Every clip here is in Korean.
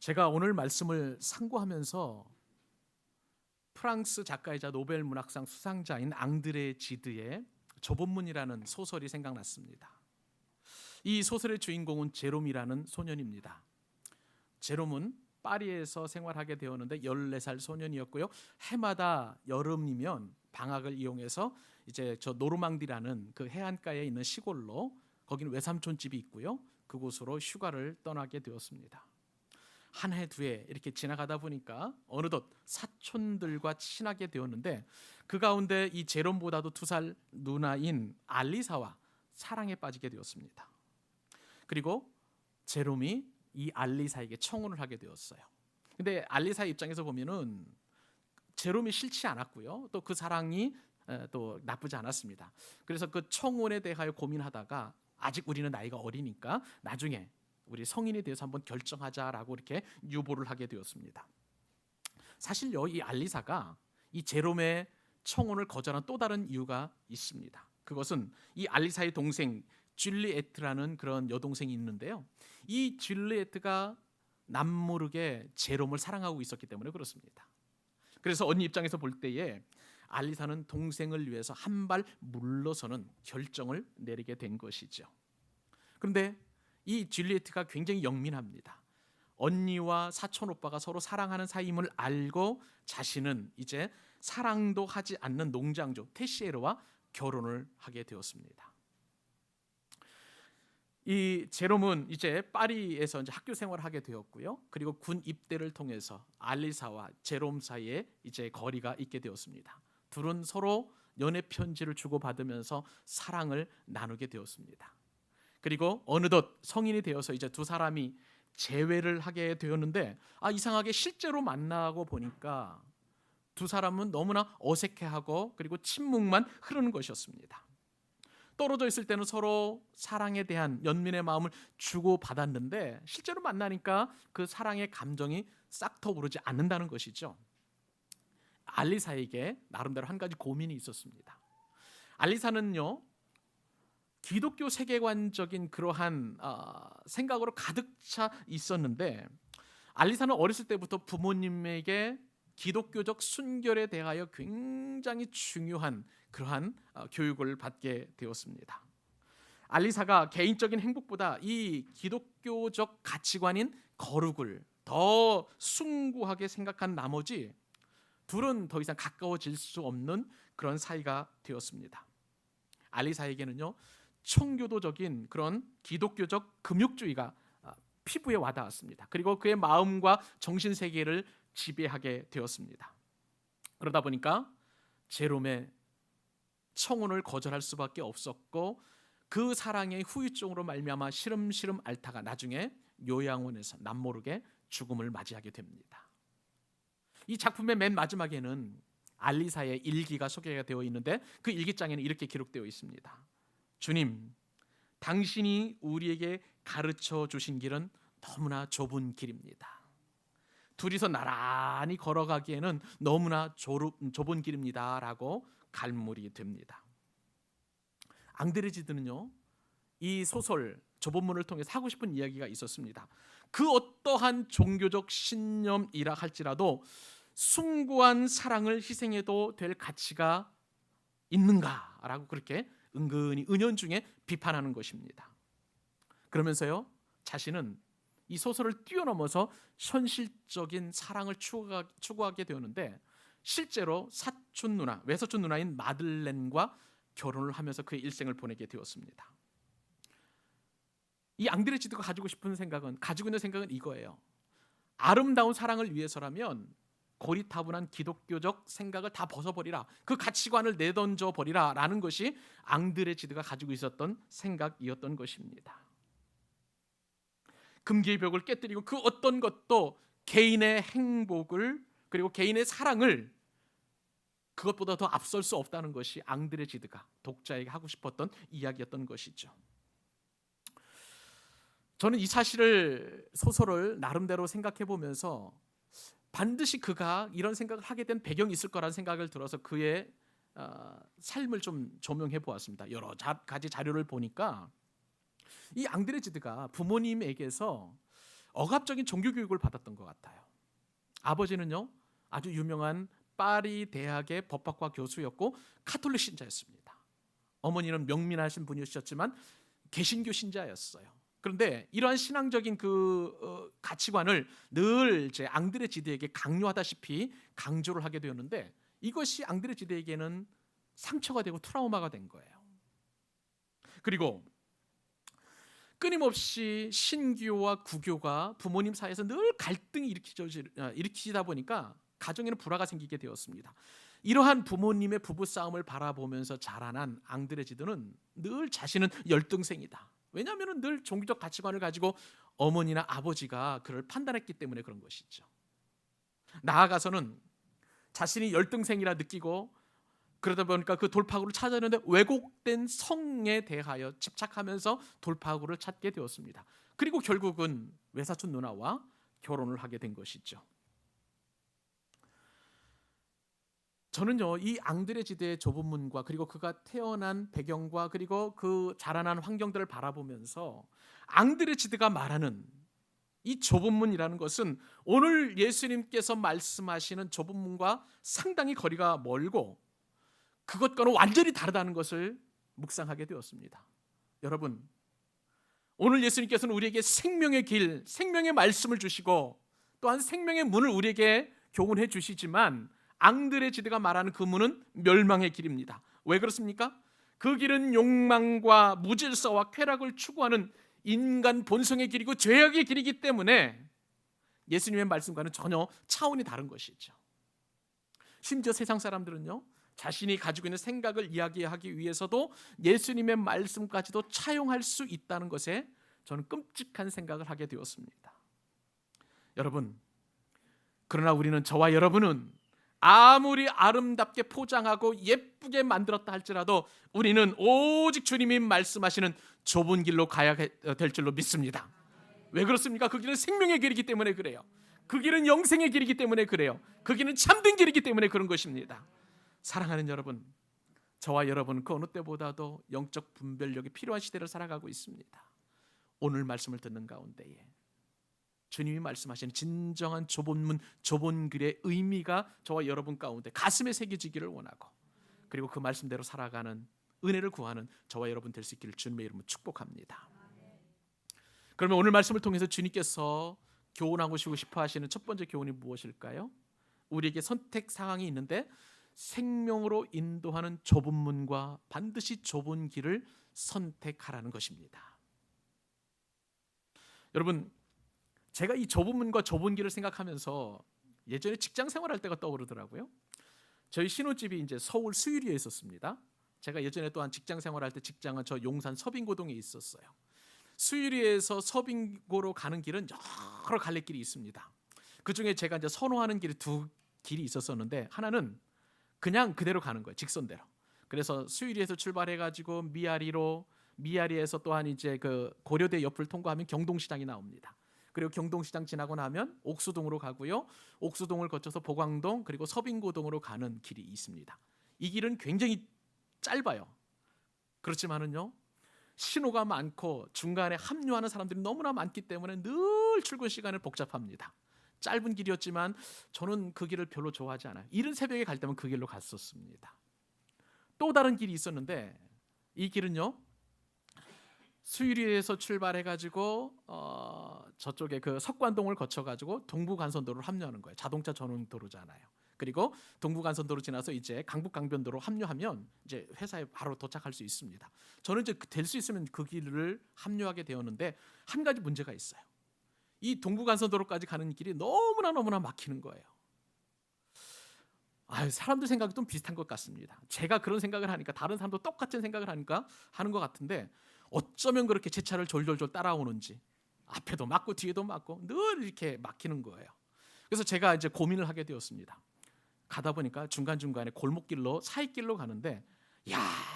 제가 오늘 말씀을 상고하면서 프랑스 작가이자 노벨 문학상 수상자인 앙드레 지드의 조본문이라는 소설이 생각났습니다. 이 소설의 주인공은 제롬이라는 소년입니다. 제롬은 파리에서 생활하게 되었는데 14살 소년이었고요. 해마다 여름이면 방학을 이용해서 이제 저 노르망디라는 그 해안가에 있는 시골로, 거기는 외삼촌 집이 있고요. 그곳으로 휴가를 떠나게 되었습니다. 한 해 두 해 이렇게 지나가다 보니까 어느덧 사촌들과 친하게 되었는데, 그 가운데 이 제롬보다도 2살 누나인 알리사와 사랑에 빠지게 되었습니다. 그리고 제롬이 이 알리사에게 청혼을 하게 되었어요. 근데 알리사의 입장에서 보면은 제롬이 싫지 않았고요, 또 그 사랑이 또 나쁘지 않았습니다. 그래서 그 청혼에 대하여 고민하다가, 아직 우리는 나이가 어리니까 나중에 우리 성인이 돼서 한번 결정하자라고 이렇게 유보를 하게 되었습니다. 사실요, 이 알리사가 이 제롬의 청혼을 거절한 또 다른 이유가 있습니다. 그것은 이 알리사의 동생 줄리에트라는 그런 여동생이 있는데요, 이 줄리에트가 남모르게 제롬을 사랑하고 있었기 때문에 그렇습니다. 그래서 언니 입장에서 볼 때에 알리사는 동생을 위해서 한 발 물러서는 결정을 내리게 된 것이죠. 그런데 이 줄리에트가 굉장히 영민합니다. 언니와 사촌 오빠가 서로 사랑하는 사이임을 알고 자신은 이제 사랑도 하지 않는 농장주 테시에르와 결혼을 하게 되었습니다. 이 제롬은 이제 파리에서 이제 학교 생활을 하게 되었고요. 그리고 군 입대를 통해서 알리사와 제롬 사이에 이제 거리가 있게 되었습니다. 둘은 서로 연애 편지를 주고받으면서 사랑을 나누게 되었습니다. 그리고 어느덧 성인이 되어서 이제 두 사람이 재회를 하게 되었는데, 이상하게 실제로 만나고 보니까 두 사람은 너무나 어색해하고 그리고 침묵만 흐르는 것이었습니다. 떨어져 있을 때는 서로 사랑에 대한 연민의 마음을 주고받았는데, 실제로 만나니까 그 사랑의 감정이 싹 터오르지 않는다는 것이죠. 알리사에게 나름대로 한 가지 고민이 있었습니다. 알리사는요, 기독교 세계관적인 그러한 생각으로 가득 차 있었는데, 알리사는 어렸을 때부터 부모님에게 기독교적 순결에 대하여 굉장히 중요한 그러한 교육을 받게 되었습니다. 알리사가 개인적인 행복보다 이 기독교적 가치관인 거룩을 더 숭고하게 생각한 나머지 둘은 더 이상 가까워질 수 없는 그런 사이가 되었습니다. 알리사에게는요, 청교도적인 그런 기독교적 금욕주의가 피부에 와닿았습니다. 그리고 그의 마음과 정신 세계를 지배하게 되었습니다. 그러다 보니까 제롬의 청혼을 거절할 수밖에 없었고, 그 사랑의 후유증으로 말미암아 시름시름 앓다가 나중에 요양원에서 남모르게 죽음을 맞이하게 됩니다. 이 작품의 맨 마지막에는 알리사의 일기가 소개가 되어 있는데, 그 일기장에는 이렇게 기록되어 있습니다. 주님, 당신이 우리에게 가르쳐 주신 길은 너무나 좁은 길입니다. 둘이서 나란히 걸어가기에는 너무나 좁은 길입니다 라고 갈무리 됩니다. 앙드레지드는요, 이 소설 조본문을 통해서 하고 싶은 이야기가 있었습니다. 그 어떠한 종교적 신념이라 할지라도 숭고한 사랑을 희생해도 될 가치가 있는가라고 그렇게 은근히 은연중에 비판하는 것입니다. 그러면서요, 자신은 이 소설을 뛰어넘어서 현실적인 사랑을 추구하게 되었는데, 실제로 사촌 누나, 외사촌 누나인 마들렌과 결혼을 하면서 그의 일생을 보내게 되었습니다. 이 앙드레지드가 가지고 있는 생각은 이거예요. 아름다운 사랑을 위해서라면 고리타분한 기독교적 생각을 다 벗어버리라, 그 가치관을 내던져 버리라 라는 것이 앙드레지드가 가지고 있었던 생각이었던 것입니다. 금기의 벽을 깨뜨리고 그 어떤 것도 개인의 행복을 그리고 개인의 사랑을 그것보다 더 앞설 수 없다는 것이 앙드레지드가 독자에게 하고 싶었던 이야기였던 것이죠. 저는 이 소설을 나름대로 생각해 보면서 반드시 그가 이런 생각을 하게 된 배경이 있을 거라는 생각을 들어서 그의 삶을 좀 조명해 보았습니다. 여러 가지 자료를 보니까 이 앙드레지드가 부모님에게서 억압적인 종교 교육을 받았던 것 같아요. 아버지는요, 아주 유명한 파리 대학의 법학과 교수였고 카톨릭 신자였습니다. 어머니는 명민하신 분이셨지만 개신교 신자였어요. 그런데 이러한 신앙적인 가치관을 늘 이제 앙드레 지드에게 강요하다시피 강조를 하게 되었는데, 이것이 앙드레 지드에게는 상처가 되고 트라우마가 된 거예요. 그리고 끊임없이 신교와 구교가 부모님 사이에서 늘 갈등이 일으키다 보니까 가정에는 불화가 생기게 되었습니다. 이러한 부모님의 부부싸움을 바라보면서 자라난 앙드레 지드는 늘 자신은 열등생이다. 왜냐하면 늘 종교적 가치관을 가지고 어머니나 아버지가 그를 판단했기 때문에 그런 것이죠. 나아가서는 자신이 열등생이라 느끼고, 그러다 보니까 그 돌파구를 찾았는데 왜곡된 성에 대하여 집착하면서 돌파구를 찾게 되었습니다. 그리고 결국은 외사촌 누나와 결혼을 하게 된 것이죠. 저는요, 이 앙드레 지드의 좁은 문과 그리고 그가 태어난 배경과 그리고 그 자라난 환경들을 바라보면서 앙드레 지드가 말하는 이 좁은 문이라는 것은 오늘 예수님께서 말씀하시는 좁은 문과 상당히 거리가 멀고 그것과는 완전히 다르다는 것을 묵상하게 되었습니다. 여러분, 오늘 예수님께서는 우리에게 생명의 길, 생명의 말씀을 주시고 또한 생명의 문을 우리에게 교훈해 주시지만 앙드레 지드가 말하는 그 문은 멸망의 길입니다. 왜 그렇습니까? 그 길은 욕망과 무질서와 쾌락을 추구하는 인간 본성의 길이고 죄악의 길이기 때문에 예수님의 말씀과는 전혀 차원이 다른 것이죠. 심지어 세상 사람들은요, 자신이 가지고 있는 생각을 이야기하기 위해서도 예수님의 말씀까지도 차용할 수 있다는 것에 저는 끔찍한 생각을 하게 되었습니다. 여러분, 그러나 우리는, 저와 여러분은 아무리 아름답게 포장하고 예쁘게 만들었다 할지라도 우리는 오직 주님이 말씀하시는 좁은 길로 가야 될 줄로 믿습니다. 왜 그렇습니까? 그 길은 생명의 길이기 때문에 그래요. 그 길은 영생의 길이기 때문에 그래요. 그 길은 참된 길이기 때문에 그런 것입니다. 사랑하는 여러분, 저와 여러분은 그 어느 때보다도 영적 분별력이 필요한 시대를 살아가고 있습니다. 오늘 말씀을 듣는 가운데에 주님이 말씀하시는 진정한 좁은 문, 좁은 길의 의미가 저와 여러분 가운데 가슴에 새겨지기를 원하고, 그리고 그 말씀대로 살아가는 은혜를 구하는 저와 여러분 될 수 있기를 주님의 이름으로 축복합니다. 그러면 오늘 말씀을 통해서 주님께서 교훈하고 싶어 하시는 첫 번째 교훈이 무엇일까요? 우리에게 선택 상황이 있는데 생명으로 인도하는 좁은 문과 반드시 좁은 길을 선택하라는 것입니다. 여러분, 제가 이 좁은 문과 좁은 길을 생각하면서 예전에 직장 생활할 때가 떠오르더라고요. 저희 신혼집이 이제 서울 수유리에 있었습니다. 제가 예전에 또한 직장 생활할 때 직장은 저 용산 서빙고동에 있었어요. 수유리에서 서빙고로 가는 길은 여러 갈래길이 있습니다. 그 중에 제가 이제 선호하는 길이 두 길이 있었었는데, 하나는 그냥 그대로 가는 거예요, 직선대로. 그래서 수유리에서 출발해가지고 미아리에서 또한 이제 그 고려대 옆을 통과하면 경동시장이 나옵니다. 그리고 경동시장 지나고 나면 옥수동으로 가고요. 옥수동을 거쳐서 보광동 그리고 서빙고동으로 가는 길이 있습니다. 이 길은 굉장히 짧아요. 그렇지만은요, 신호가 많고 중간에 합류하는 사람들이 너무나 많기 때문에 늘 출근 시간을 복잡합니다. 짧은 길이었지만 저는 그 길을 별로 좋아하지 않아요. 이른 새벽에 갈 때면 그 길로 갔었습니다. 또 다른 길이 있었는데, 이 길은요, 수유리에서 출발해가지고 저쪽에 그 석관동을 거쳐가지고 동부간선도로를 합류하는 거예요. 자동차 전용 도로잖아요. 그리고 동부간선도로 지나서 이제 강북강변도로 합류하면 이제 회사에 바로 도착할 수 있습니다. 저는 이제 될 수 있으면 그 길을 합류하게 되었는데, 한 가지 문제가 있어요. 이 동부간선도로까지 가는 길이 너무나 막히는 거예요. 사람들 생각이 좀 비슷한 것 같습니다. 제가 그런 생각을 하니까 다른 사람도 똑같은 생각을 하니까 하는 것 같은데, 어쩌면 그렇게 제 차를 졸졸졸 따라오는지, 앞에도 막고 뒤에도 막고 늘 이렇게 막히는 거예요. 그래서 제가 이제 고민을 하게 되었습니다. 가다 보니까 중간중간에 골목길로 사이길로 가는데,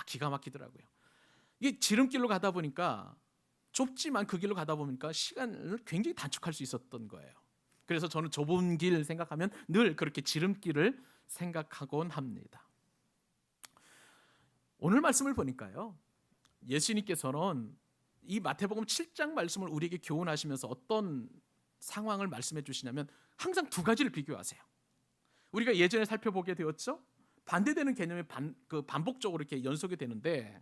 기가 막히더라고요. 이게 지름길로 가다 보니까 좁지만 그 길로 가다 보니까 시간을 굉장히 단축할 수 있었던 거예요. 그래서 저는 좁은 길 생각하면 늘 그렇게 지름길을 생각하곤 합니다. 오늘 말씀을 보니까요, 예수님께서는 이 마태복음 7장 말씀을 우리에게 교훈하시면서 어떤 상황을 말씀해 주시냐면 항상 두 가지를 비교하세요. 우리가 예전에 살펴보게 되었죠. 반대되는 개념이 반복적으로 이렇게 연속이 되는데,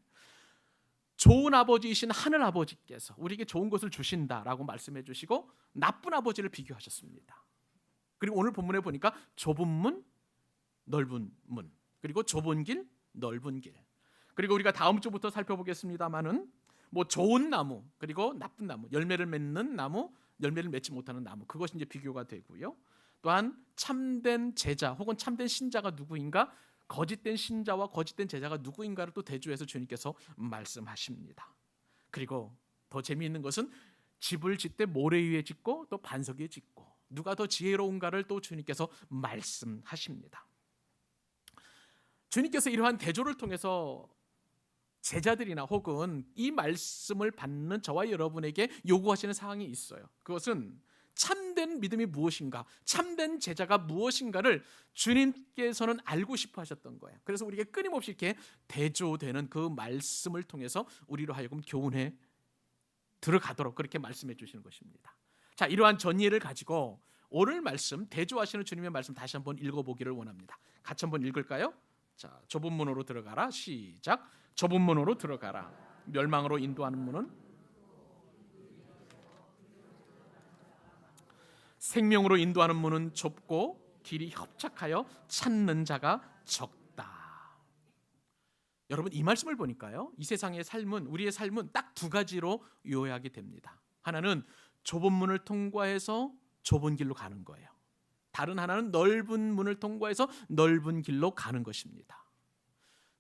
좋은 아버지이신 하늘 아버지께서 우리에게 좋은 것을 주신다라고 말씀해 주시고 나쁜 아버지를 비교하셨습니다. 그리고 오늘 본문에 보니까 좁은 문, 넓은 문, 그리고 좁은 길, 넓은 길. 그리고 우리가 다음 주부터 살펴보겠습니다마는 뭐 좋은 나무, 그리고 나쁜 나무, 열매를 맺는 나무, 열매를 맺지 못하는 나무, 그것이 이제 비교가 되고요. 또한 참된 제자 혹은 참된 신자가 누구인가, 거짓된 신자와 거짓된 제자가 누구인가를 또 대조해서 주님께서 말씀하십니다. 그리고 더 재미있는 것은 집을 짓되 모래 위에 짓고 또 반석 위에 짓고 누가 더 지혜로운가를 또 주님께서 말씀하십니다. 주님께서 이러한 대조를 통해서 제자들이나 혹은 이 말씀을 받는 저와 여러분에게 요구하시는 사항이 있어요. 그것은 참된 믿음이 무엇인가, 참된 제자가 무엇인가를 주님께서는 알고 싶어 하셨던 거예요. 그래서 우리에게 끊임없이 이렇게 대조되는 그 말씀을 통해서 우리로 하여금 교훈에 들어가도록 그렇게 말씀해 주시는 것입니다. 자, 이러한 전이해를 가지고 오늘 말씀, 대조하시는 주님의 말씀 다시 한번 읽어보기를 원합니다. 같이 한번 읽을까요? 자, 좁은 문으로 들어가라. 시작. 좁은 문으로 들어가라. 멸망으로 인도하는 문은 생명으로 인도하는 문은 좁고 길이 협착하여 찾는 자가 적다. 여러분, 이 말씀을 보니까요, 이 세상의 삶은, 우리의 삶은 딱 두 가지로 요약이 됩니다. 하나는 좁은 문을 통과해서 좁은 길로 가는 거예요. 다른 하나는 넓은 문을 통과해서 넓은 길로 가는 것입니다.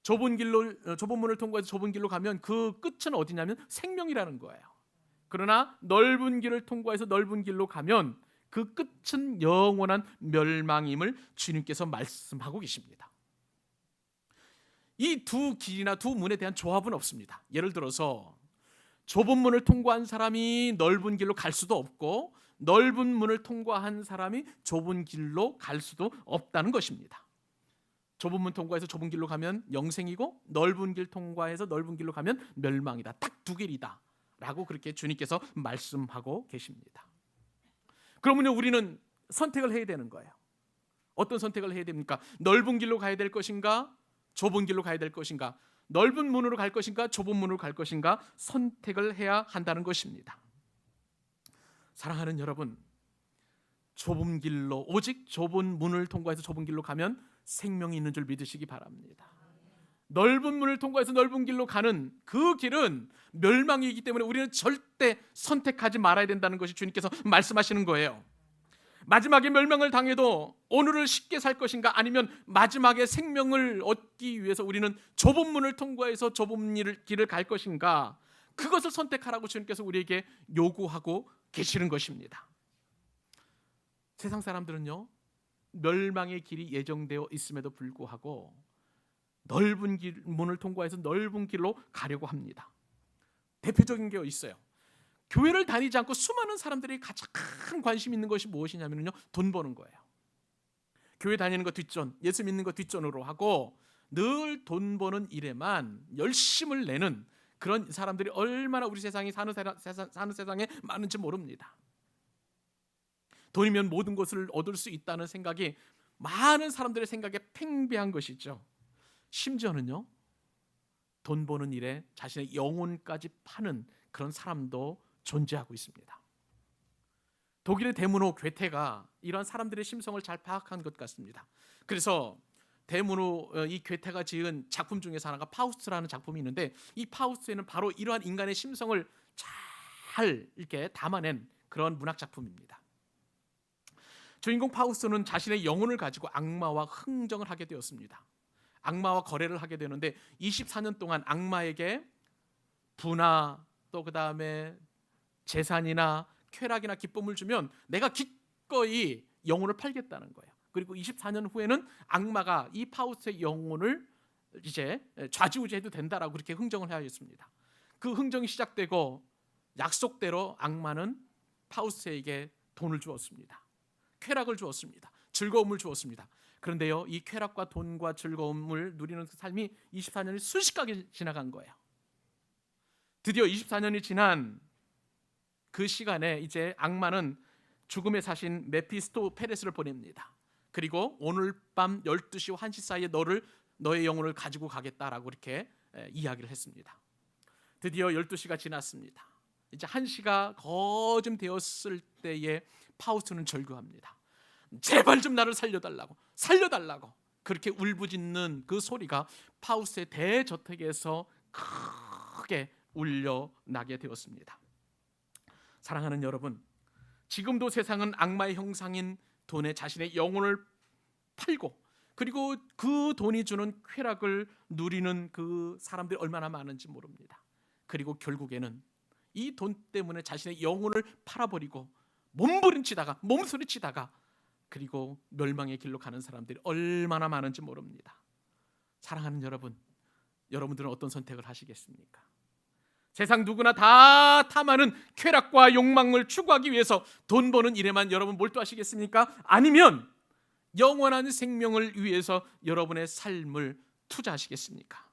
좁은 문을 통과해서 좁은 길로 가면 그 끝은 어디냐면 생명이라는 거예요. 그러나 넓은 길을 통과해서 넓은 길로 가면 그 끝은 영원한 멸망임을 주님께서 말씀하고 계십니다. 이 두 길이나 두 문에 대한 조합은 없습니다. 예를 들어서 좁은 문을 통과한 사람이 넓은 길로 갈 수도 없고 넓은 문을 통과한 사람이 좁은 길로 갈 수도 없다는 것입니다. 좁은 문 통과해서 좁은 길로 가면 영생이고 넓은 길 통과해서 넓은 길로 가면 멸망이다. 딱 두 길이다 라고 그렇게 주님께서 말씀하고 계십니다. 그러면요, 우리는 선택을 해야 되는 거예요. 어떤 선택을 해야 됩니까? 넓은 길로 가야 될 것인가? 좁은 길로 가야 될 것인가? 넓은 문으로 갈 것인가? 좁은 문으로 갈 것인가? 선택을 해야 한다는 것입니다. 사랑하는 여러분, 좁은 길로, 오직 좁은 문을 통과해서 좁은 길로 가면 생명이 있는 줄 믿으시기 바랍니다. 넓은 문을 통과해서 넓은 길로 가는 그 길은 멸망이기 때문에 우리는 절대 선택하지 말아야 된다는 것이 주님께서 말씀하시는 거예요. 마지막에 멸망을 당해도 오늘을 쉽게 살 것인가, 아니면 마지막에 생명을 얻기 위해서 우리는 좁은 문을 통과해서 좁은 길을 갈 것인가, 그것을 선택하라고 주님께서 우리에게 요구하고 계시는 것입니다. 세상 사람들은요, 멸망의 길이 예정되어 있음에도 불구하고 넓은 문을 통과해서 넓은 길로 가려고 합니다. 대표적인 게 있어요. 교회를 다니지 않고 수많은 사람들이 가장 큰 관심 있는 것이 무엇이냐면요, 돈 버는 거예요. 교회 다니는 거 뒷전, 예수 믿는 거 뒷전으로 하고 늘 돈 버는 일에만 열심을 내는 그런 사람들이 얼마나 우리 세상에 사는 세상에 많은지 모릅니다. 돈이면 모든 것을 얻을 수 있다는 생각이 많은 사람들의 생각에 팽배한 것이죠. 심지어는요, 돈 버는 일에 자신의 영혼까지 파는 그런 사람도 존재하고 있습니다. 독일의 데문호 괴테가 이런 사람들의 심성을 잘 파악한 것 같습니다. 그래서 데문호 이 괴테가 지은 작품 중에서 하나가 파우스트라는 작품이 있는데, 이 파우스트에는 바로 이러한 인간의 심성을 잘 이렇게 담아낸 그런 문학 작품입니다. 주인공 파우스트는 자신의 영혼을 가지고 악마와 흥정을 하게 되었습니다. 악마와 거래를 하게 되는데 24년 동안 악마에게 부나 또 그다음에 재산이나 쾌락이나 기쁨을 주면 내가 기꺼이 영혼을 팔겠다는 거예요. 그리고 24년 후에는 악마가 이 파우스트의 영혼을 이제 좌지우지해도 된다라고 그렇게 흥정을 하였습니다. 그 흥정이 시작되고 약속대로 악마는 파우스트에게 돈을 주었습니다. 쾌락을 주었습니다. 즐거움을 주었습니다. 그런데요, 이 쾌락과 돈과 즐거움을 누리는 삶이 24년이 순식간에 지나간 거예요. 드디어 24년이 지난 그 시간에 이제 악마는 죽음의 사신 메피스토페레스를 보냅니다. 그리고 오늘 밤 12시와 1시 사이에 너의 영혼을 가지고 가겠다라고 이렇게 이야기를 했습니다. 드디어 12시가 지났습니다. 이제 1시가 거좀 되었을 때에 파우스트는 절규합니다. 제발 좀 나를 살려달라고 그렇게 울부짖는 그 소리가 파우스트의 대저택에서 크게 울려나게 되었습니다. 사랑하는 여러분, 지금도 세상은 악마의 형상인 돈에 자신의 영혼을 팔고 그리고 그 돈이 주는 쾌락을 누리는 그 사람들이 얼마나 많은지 모릅니다. 그리고 결국에는 이 돈 때문에 자신의 영혼을 팔아버리고 몸부림치다가 그리고 멸망의 길로 가는 사람들이 얼마나 많은지 모릅니다. 사랑하는 여러분, 여러분들은 어떤 선택을 하시겠습니까? 세상 누구나 다 탐하는 쾌락과 욕망을 추구하기 위해서 돈 버는 일에만 여러분 몰두하시겠습니까? 아니면 영원한 생명을 위해서 여러분의 삶을 투자하시겠습니까?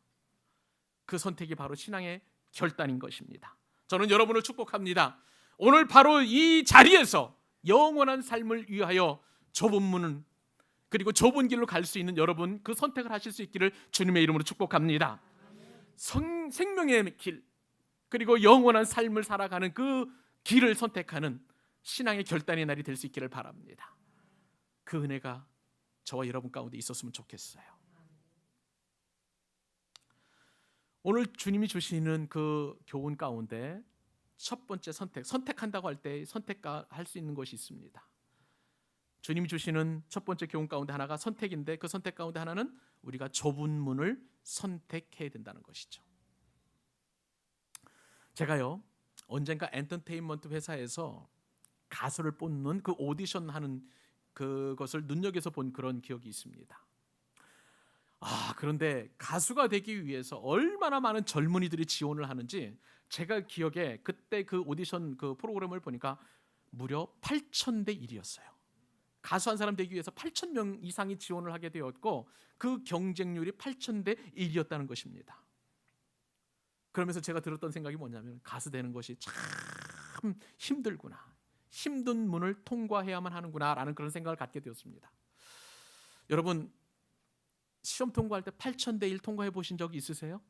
그 선택이 바로 신앙의 결단인 것입니다. 저는 여러분을 축복합니다. 오늘 바로 이 자리에서 영원한 삶을 위하여 좁은 문은 그리고 좁은 길로 갈 수 있는 여러분, 그 선택을 하실 수 있기를 주님의 이름으로 축복합니다. 생명의 길 그리고 영원한 삶을 살아가는 그 길을 선택하는 신앙의 결단의 날이 될 수 있기를 바랍니다. 그 은혜가 저와 여러분 가운데 있었으면 좋겠어요. 오늘 주님이 주시는 그 교훈 가운데 첫 번째 선택한다고 할 때 선택할 수 있는 것이 있습니다. 주님이 주시는 첫 번째 교훈 가운데 하나가 선택인데, 그 선택 가운데 하나는 우리가 좁은 문을 선택해야 된다는 것이죠. 제가요, 언젠가 엔터테인먼트 회사에서 가수를 뽑는 그 오디션 하는 그것을 눈여겨서 본 그런 기억이 있습니다. 그런데 가수가 되기 위해서 얼마나 많은 젊은이들이 지원을 하는지, 제가 기억에 그때 그 오디션 그 프로그램을 보니까 무려 8,000대 1이었어요. 가수 한 사람 되기 위해서 8,000명 이상이 지원을 하게 되었고, 그 경쟁률이 8,000대 1이었다는 것입니다. 그러면서 제가 들었던 생각이 뭐냐면, 가수 되는 것이 참 힘들구나, 힘든 문을 통과해야만 하는구나 라는 그런 생각을 갖게 되었습니다. 여러분, 시험 통과할 때 8,000대 1 통과해 보신 적이 있으세요?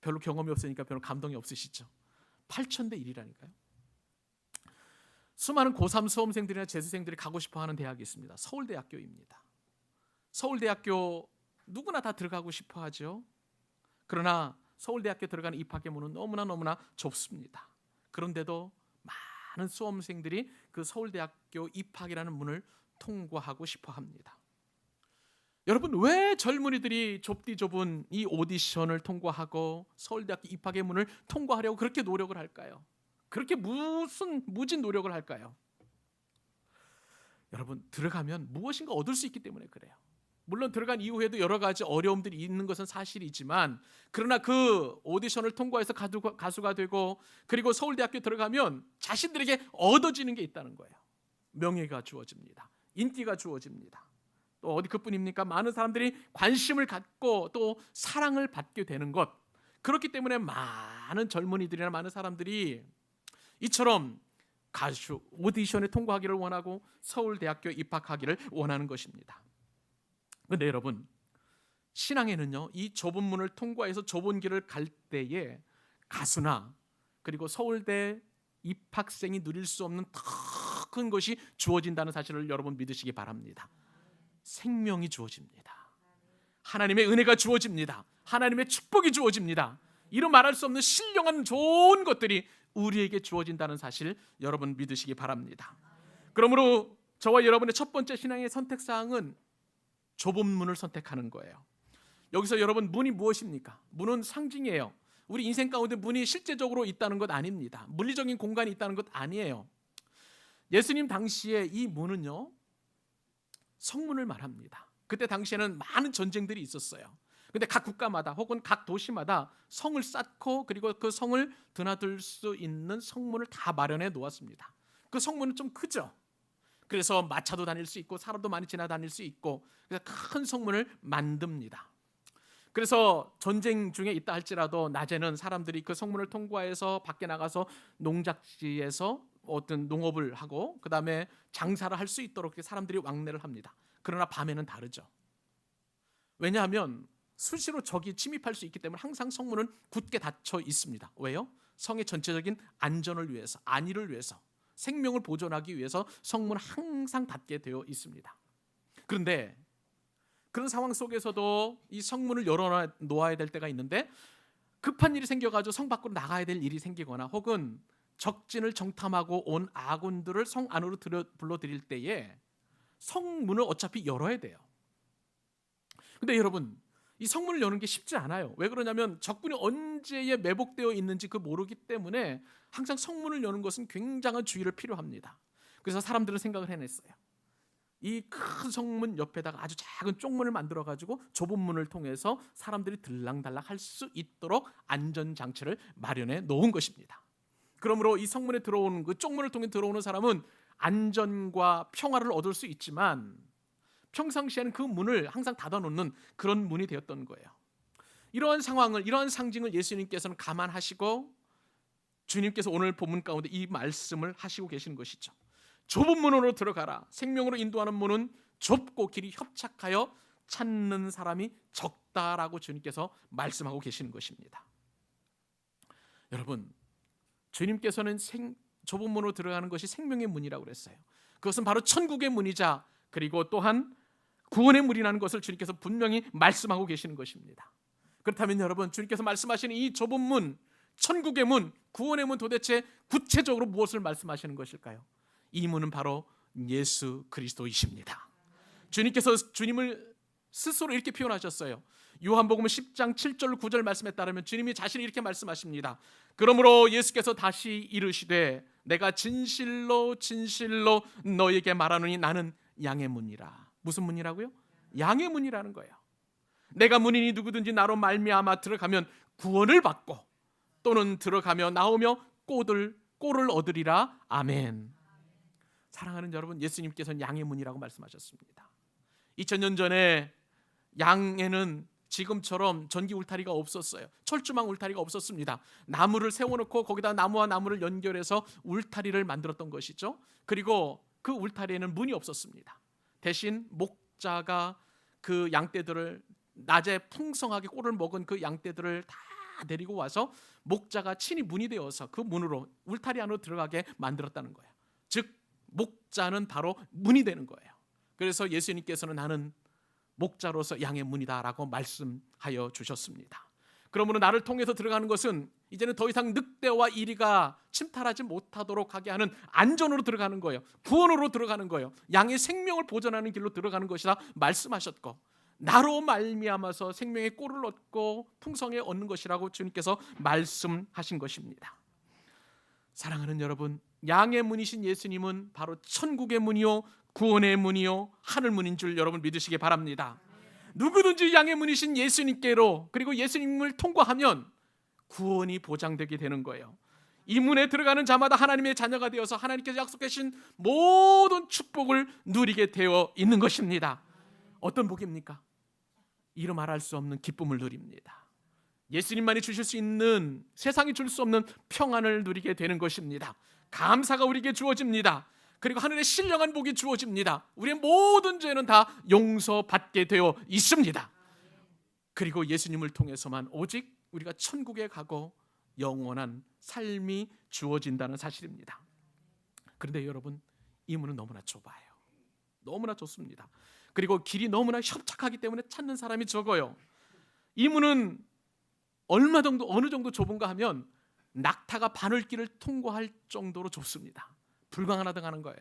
별로 경험이 없으니까 별로 감동이 없으시죠? 8,000대 1이라니까요. 수많은 고3 수험생들이나 재수생들이 가고 싶어하는 대학이 있습니다. 서울대학교입니다. 서울대학교 누구나 다 들어가고 싶어 하죠. 그러나 서울대학교 들어가는 입학의 문은 너무나 좁습니다. 그런데도 많은 수험생들이 그 서울대학교 입학이라는 문을 통과하고 싶어 합니다. 여러분, 왜 젊은이들이 좁은 이 오디션을 통과하고 서울대학교 입학의 문을 통과하려고 그렇게 노력을 할까요? 그렇게 무슨 무진 노력을 할까요? 여러분, 들어가면 무엇인가 얻을 수 있기 때문에 그래요. 물론 들어간 이후에도 여러 가지 어려움들이 있는 것은 사실이지만, 그러나 그 오디션을 통과해서 가수가 되고 그리고 서울대학교 들어가면 자신들에게 얻어지는 게 있다는 거예요. 명예가 주어집니다. 인기가 주어집니다. 또 어디 그뿐입니까? 많은 사람들이 관심을 갖고 또 사랑을 받게 되는 것. 그렇기 때문에 많은 젊은이들이나 많은 사람들이 이처럼 가수 오디션에 통과하기를 원하고 서울대학교 입학하기를 원하는 것입니다. 그런데 여러분, 신앙에는요, 이 좁은 문을 통과해서 좁은 길을 갈 때에 가수나 그리고 서울대 입학생이 누릴 수 없는 더 큰 것이 주어진다는 사실을 여러분 믿으시기 바랍니다. 생명이 주어집니다. 하나님의 은혜가 주어집니다. 하나님의 축복이 주어집니다. 이루 말할 수 없는 신령한 좋은 것들이 우리에게 주어진다는 사실 여러분 믿으시기 바랍니다. 그러므로 저와 여러분의 첫 번째 신앙의 선택사항은 좁은 문을 선택하는 거예요. 여기서 여러분, 문이 무엇입니까? 문은 상징이에요. 우리 인생 가운데 문이 실제적으로 있다는 것 아닙니다. 물리적인 공간이 있다는 것 아니에요. 예수님 당시에 이 문은요, 성문을 말합니다. 그때 당시에는 많은 전쟁들이 있었어요. 근데 각 국가마다 혹은 각 도시마다 성을 쌓고 그리고 그 성을 드나들 수 있는 성문을 다 마련해 놓았습니다. 그 성문은 좀 크죠. 그래서 마차도 다닐 수 있고 사람도 많이 지나다닐 수 있고, 그래서 큰 성문을 만듭니다. 그래서 전쟁 중에 있다 할지라도 낮에는 사람들이 그 성문을 통과해서 밖에 나가서 농작지에서 어떤 농업을 하고 그 다음에 장사를 할 수 있도록 사람들이 왕래를 합니다. 그러나 밤에는 다르죠. 왜냐하면 수시로 적이 침입할 수 있기 때문에 항상 성문은 굳게 닫혀 있습니다. 왜요? 성의 전체적인 안전을 위해서, 안위를 위해서, 생명을 보존하기 위해서 성문은 항상 닫게 되어 있습니다. 그런데 그런 상황 속에서도 이 성문을 열어 놓아야 될 때가 있는데 급한 일이 생겨가지고 성 밖으로 나가야 될 일이 생기거나 혹은 적진을 정탐하고 온 아군들을 성 안으로 불러들일 때에 성문을 어차피 열어야 돼요. 근데 여러분, 이 성문을 여는 게 쉽지 않아요. 왜 그러냐면 적군이 언제에 매복되어 있는지 모르기 때문에 항상 성문을 여는 것은 굉장한 주의를 필요합니다. 그래서 사람들은 생각을 해냈어요. 이 큰 성문 옆에다가 아주 작은 쪽문을 만들어 가지고 좁은 문을 통해서 사람들이 들락달락 할 수 있도록 안전장치를 마련해 놓은 것입니다. 그러므로 이 성문에 들어오는 그 쪽문을 통해 들어오는 사람은 안전과 평화를 얻을 수 있지만 평상시에는 그 문을 항상 닫아놓는 그런 문이 되었던 거예요. 이러한 상황을, 이러한 상징을 예수님께서는 감안하시고 주님께서 오늘 본문 가운데 이 말씀을 하시고 계시는 것이죠. 좁은 문으로 들어가라. 생명으로 인도하는 문은 좁고 길이 협착하여 찾는 사람이 적다라고 주님께서 말씀하고 계시는 것입니다. 여러분, 주님께서는 좁은 문으로 들어가는 것이 생명의 문이라고 그랬어요. 그것은 바로 천국의 문이자 그리고 또한 구원의 문이라는 것을 주님께서 분명히 말씀하고 계시는 것입니다. 그렇다면 여러분, 주님께서 말씀하시는 이 좁은 문, 천국의 문, 구원의 문, 도대체 구체적으로 무엇을 말씀하시는 것일까요? 이 문은 바로 예수 그리스도이십니다. 주님께서 주님을 스스로 이렇게 표현하셨어요. 요한복음 10장 7절 9절 말씀에 따르면 주님이 자신이 이렇게 말씀하십니다. 그러므로 예수께서 다시 이르시되 내가 진실로 진실로 너에게 말하노니 나는 양의 문이라. 무슨 문이라고요? 양의 문이라는 거예요. 내가 문이니 누구든지 나로 말미암아 들어가면 구원을 받고 또는 들어가며 나오며 꼴을 얻으리라. 아멘. 사랑하는 여러분, 예수님께서는 양의 문이라고 말씀하셨습니다. 2000년 전에 양에는 지금처럼 전기 울타리가 없었어요. 철조망 울타리가 없었습니다. 나무를 세워놓고 거기다 나무와 나무를 연결해서 울타리를 만들었던 것이죠. 그리고 그 울타리에는 문이 없었습니다. 대신 목자가 그 양떼들을 낮에 풍성하게 꼴을 먹은 그 양떼들을 다 데리고 와서 목자가 친히 문이 되어서 그 문으로 울타리 안으로 들어가게 만들었다는 거예요. 즉 목자는 바로 문이 되는 거예요. 그래서 예수님께서는 나는 목자로서 양의 문이다라고 말씀하여 주셨습니다. 그러므로 나를 통해서 들어가는 것은 이제는 더 이상 늑대와 이리가 침탈하지 못하도록 하게 하는 안전으로 들어가는 거예요. 구원으로 들어가는 거예요. 양의 생명을 보존하는 길로 들어가는 것이라 말씀하셨고 나로 말미암아서 생명의 꼴을 얻고 풍성에 얻는 것이라고 주님께서 말씀하신 것입니다. 사랑하는 여러분, 양의 문이신 예수님은 바로 천국의 문이요 구원의 문이요 하늘 문인 줄 여러분 믿으시기 바랍니다. 누구든지 양의 문이신 예수님께로 그리고 예수님을 통과하면 구원이 보장되게 되는 거예요. 이 문에 들어가는 자마다 하나님의 자녀가 되어서 하나님께서 약속하신 모든 축복을 누리게 되어 있는 것입니다. 어떤 복입니까? 이루 말할 수 없는 기쁨을 누립니다. 예수님만이 주실 수 있는, 세상이 줄 수 없는 평안을 누리게 되는 것입니다. 감사가 우리에게 주어집니다. 그리고 하늘의 신령한 복이 주어집니다. 우리의 모든 죄는 다 용서받게 되어 있습니다. 그리고 예수님을 통해서만 오직 우리가 천국에 가고 영원한 삶이 주어진다는 사실입니다. 그런데 여러분, 이 문은 너무나 좁아요. 너무나 좁습니다. 그리고 길이 너무나 협착하기 때문에 찾는 사람이 적어요. 이 문은 어느 정도 좁은가 하면 낙타가 바늘길을 통과할 정도로 좁습니다. 불가능하다는 거예요.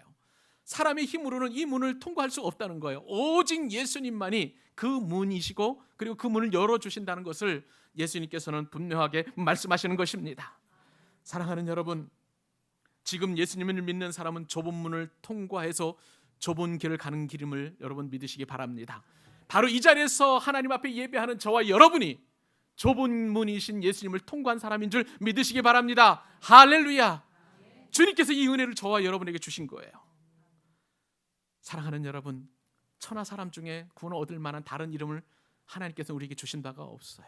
사람의 힘으로는 이 문을 통과할 수 없다는 거예요. 오직 예수님만이 그 문이시고 그리고 그 문을 열어주신다는 것을 예수님께서는 분명하게 말씀하시는 것입니다. 사랑하는 여러분, 지금 예수님을 믿는 사람은 좁은 문을 통과해서 좁은 길을 가는 길임을 여러분 믿으시기 바랍니다. 바로 이 자리에서 하나님 앞에 예배하는 저와 여러분이 좁은 문이신 예수님을 통과한 사람인 줄 믿으시기 바랍니다. 할렐루야. 주님께서 이 은혜를 저와 여러분에게 주신 거예요. 사랑하는 여러분, 천하 사람 중에 구원을 얻을 만한 다른 이름을 하나님께서 우리에게 주신 바가 없어요.